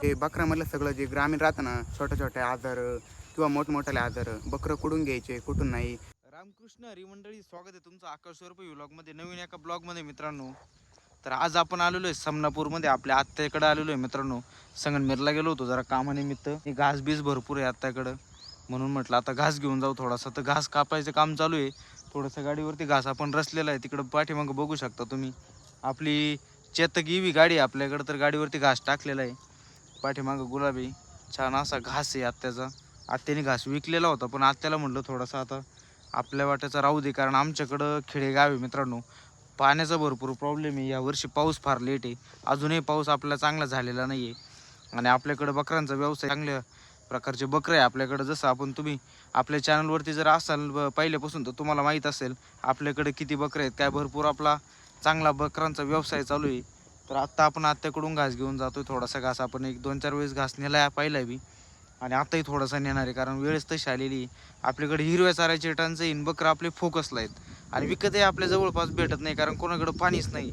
ते बकऱ्यामधलं सगळं जे ग्रामीण राहतं ना, छोटे छोटे आजार किंवा मोठमोठाले आजार, बकरं कुठून घ्यायचे कुठून नाही. रामकृष्ण हरी मंडळी, स्वागत आहे तुमचं आकाश स्वरूपी व्लॉगमध्ये, नवीन एका ब्लॉगमध्ये मित्रांनो. तर आज आपण आलेलो आहे समनापूरमध्ये, आपल्या आत्याकडे आलेलो आहे मित्रांनो. संगमनेरला गेलो होतो जरा कामानिमित्त. घास बीस भरपूर आहे आत्याकडं, म्हणून म्हटलं आता घास घेऊन जाऊ थोडासा. तर घास कापायचं काम चालू आहे. थोडंसं गाडीवरती घास आपण रचलेला आहे. तिकडं पाठीमागं बघू शकता तुम्ही, आपली चेतक ईवी गाडी आहे आपल्याकडं. तर गाडीवरती घास टाकलेला आहे. पाठीमागं गुलाबी छान असा घास आहे आत्याचा. आत्याने घास विकलेला होता, पण आत्याला म्हटलं थोडासा आता आपल्या वाट्याचा राहू दे, कारण आमच्याकडं खेडेगाव आहे मित्रांनो. पाण्याचा भरपूर प्रॉब्लेम आहे. यावर्षी पाऊस फार लेट आहे. अजूनही पाऊस आपला चांगला झालेला नाही आहे. आणि आपल्याकडं बकऱ्यांचा व्यवसाय, चांगल्या प्रकारचे बकरे आहे आपल्याकडं. जसं आपण, तुम्ही आपल्या चॅनलवरती जर असाल पहिल्यापासून, तर तुम्हाला माहीत असेल आपल्याकडे किती बकरे आहेत काय. भरपूर आपला चांगला बकऱ्यांचा व्यवसाय चालू आहे. तर आत्ता आपण आत्याकडून घास घेऊन जातोय. थोडासा घास आपण 1-2-4 वेळेस घास नेला पाहिला बी, आणि आताही थोडासा नेणार आहे, कारण वेळच तशी आलेली आहे. आपल्याकडे हिरव्या चाऱ्याचे टंचाई, बकरं आपले फोकसला आहेत. आणि विकतही आपल्या जवळपास भेटत नाही, कारण कोणाकडं पाणीच नाही.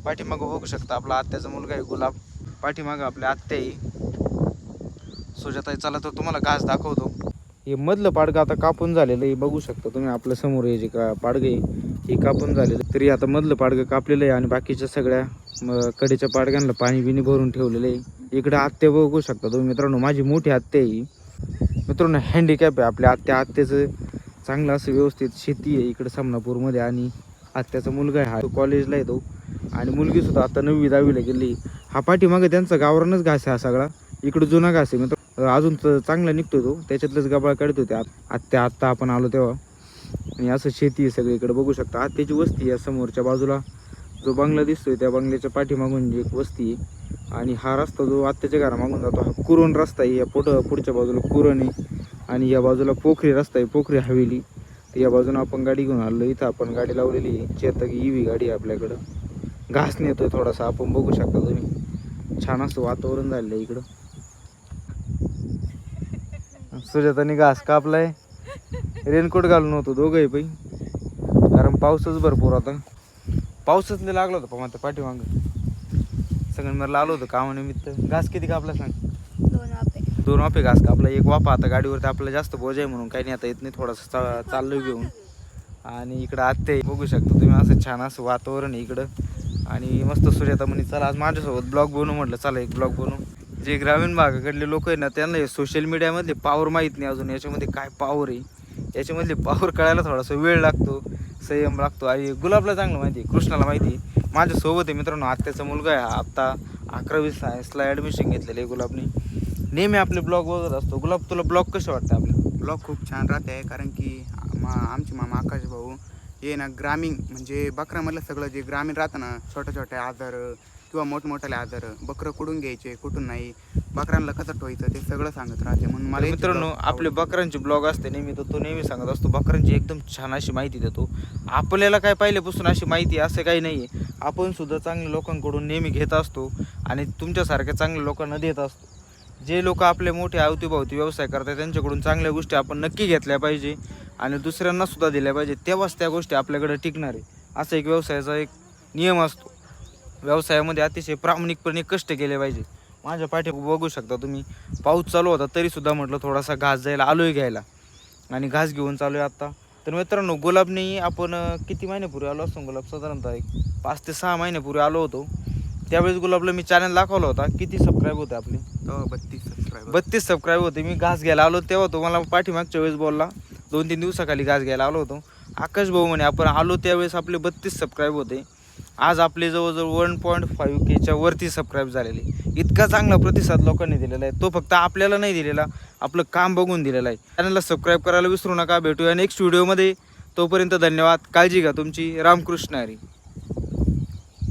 पाठीमागं बघू शकता आपला आत्याचा मुलगा आहे गुलाब. पाठीमागं आपल्या आत्या आहे सुजाताई. चला तर तुम्हाला घास दाखवतो. हे मधलं पाडगं आता कापून झालेलं आहे, बघू शकता तुम्ही आपल्या समोर. हे जे पाडगं आहे हे कापून झालेलं, तरी आता मधलं पाडगं कापलेलं आहे. आणि बाकीच्या सगळ्या कडेच्या पाडग्यांना पाणी बिणी भरून ठेवलेलं आहे. इकडे आत्या बघू शकता तुम्ही मित्रांनो, माझी मोठी आत्या आहे मित्रांनो. हँडिकॅप आहे आपल्या आत्याचं. चांगलं असं व्यवस्थित शेती आहे इकडे समनापूरमध्ये. आणि आत्याचा मुलगा आहे, हा कॉलेजला येतो. आणि मुलगी सुद्धा आता 9वी-10वीला गेली. हा पाठीमागे त्यांचा गावरानच घास आहे हा सगळा. इकडे जुना घास आहे मित्र, अजून तर चांगला निघतोय तो, त्याच्यातलंच गबाळ काढत होते आत्ता आपण आलो तेव्हा. आणि असं शेती आहे सगळी इकडे बघू शकता. आत्याची वस्ती आहे समोरच्या बाजूला. जो बंगला दिसतोय त्या बंगल्याच्या पाठीमागून जी एक वस्ती आहे. आणि हा रस्ता जो आत्याच्या घरामागून जातो हा कुरण रस्ता आहे. या पुढच्या बाजूला कुरण आहे, आणि या बाजूला पोखरी रस्ता आहे, पोखरी हवेली. तर या बाजूला आपण गाडी घेऊन आलो. इथं आपण गाडी लावलेली आहे, चेतक ईवी गाडी आहे आपल्याकडं. घास नेतोय थोडासा आपण, बघू शकता तुम्ही. छान असं वातावरण झालेलं आहे इकडं. सुजाताने घास कापलाय, रेनकोट घालून होतो दोघंही पाई, कारण पाऊसच भरपूर आता. पाऊसच नाही लागला होता पण आता पाठीमागं. संगमनेरला आलो होतो कामानिमित्त. घास किती कापला सांग? 2 वाफे घास कापला. 1 वाफा आता गाडीवरती आपला जास्त बोज आहे म्हणून काही नाही आता येत नाही, थोडासा चाललो घेऊन. आणि इकडं आत्या बघू शकता तुम्ही, असं छान असं वातावरण आहे इकडं. आणि मस्त सुजाता म्हणे चला आज माझ्यासोबत ब्लॉग बनवू. म्हटलं चला एक ब्लॉग बनवू. जे ग्रामीण भागाकडले लोक आहे ना, त्यांना हे सोशल मीडियामधले पावर माहीत नाही अजून. याच्यामध्ये काय पावर आहे, याच्यामधले पावर कळायला थोडासा वेळ लागतो, संयम लागतो. आणि गुलाबला चांगलं माहिती आहे, कृष्णाला माहिती आहे. माझ्यासोबत आहे मित्रांनो आत्याचा मुलगा आहे. आत्ता 11वी सायन्सला ॲडमिशन घेतलेलं आहे गुलाबने. नेहमी आपले ब्लॉग बघत असतो. गुलाब, तुला ब्लॉग कसं वाटतं आपले? ब्लॉग खूप छान राहते आहे, कारण की आमचे मामा आकाश भाऊ हे ना ग्रामीण, म्हणजे बकऱ्यामधलं सगळं जे ग्रामीण राहतं ना, छोटे छोटे आजार किंवा मोठमोठाले आजार, बकरं कुठून घ्यायचे कुठून नाही, बकऱ्यांना कसं ठेवायचं ते सगळं सांगत राहते. म्हणून मला मित्रांनो आपले बकऱ्यांचे ब्लॉग असते नेहमी, तर तो नेहमी सांगत असतो. बकऱ्यांची एकदम छान अशी माहिती देतो. आपल्याला काय पहिल्यापासून अशी माहिती असं काही नाही आहे. आपण सुद्धा चांगल्या लोकांकडून नेहमी घेत असतो, आणि तुमच्यासारख्या चांगल्या लोकांना देत असतो. जे लोक आपले मोठे अवतीभोवती व्यवसाय करतात त्यांच्याकडून चांगल्या गोष्टी आपण नक्की घेतल्या पाहिजे, आणि दुसऱ्यांना सुद्धा दिल्या पाहिजे. तेव्हाच त्या गोष्टी आपल्याकडे टिकणार आहे. असा एक व्यवसायाचा एक नियम असतो. व्यवसायामध्ये अतिशय प्रामाणिकपणे कष्ट केले पाहिजे. माझ्या पाठी बघू शकता तुम्ही, पाऊस चालू होता तरी सुद्धा म्हटलं थोडासा घास जायला आलोय घ्यायला, आणि घास घेऊन चालू आहे आत्ता. तर मित्रांनो गुलाबने आपण किती महिन्यापूर्वी आलो असतो? गुलाब साधारणतः एक 5 ते 6 महिन्यापूर्वी आलो होतो. त्यावेळेस गुलाबला मी चॅनल दाखवला होता. किती सबस्क्राईब होते आपले? 32 सबस्क्राईब होते. मी घास घ्यायला आलो तेव्हा तो मला पाठीमागच्या वेळेस बोलला, 2-3 दिवसाखाली घास घ्यायला आलो होतो. आकाश भाऊ म्हणे आपण आलो त्यावेळेस आपले 32 सबस्क्राईब होते. आज आपले जवळजवळ 1.5Kच्या वरती सबस्क्राईब झालेले. इतका चांगला प्रतिसाद लोकांनी दिलेला आहे. तो फक्त आपल्याला नाही दिलेला, आपलं काम बघून दिलेला आहे. चॅनलला सबस्क्राईब करायला विसरू नका. भेटूया नेक्स्ट व्हिडिओमध्ये. तोपर्यंत धन्यवाद. काळजी घ्या तुमची. रामकृष्ण हरी.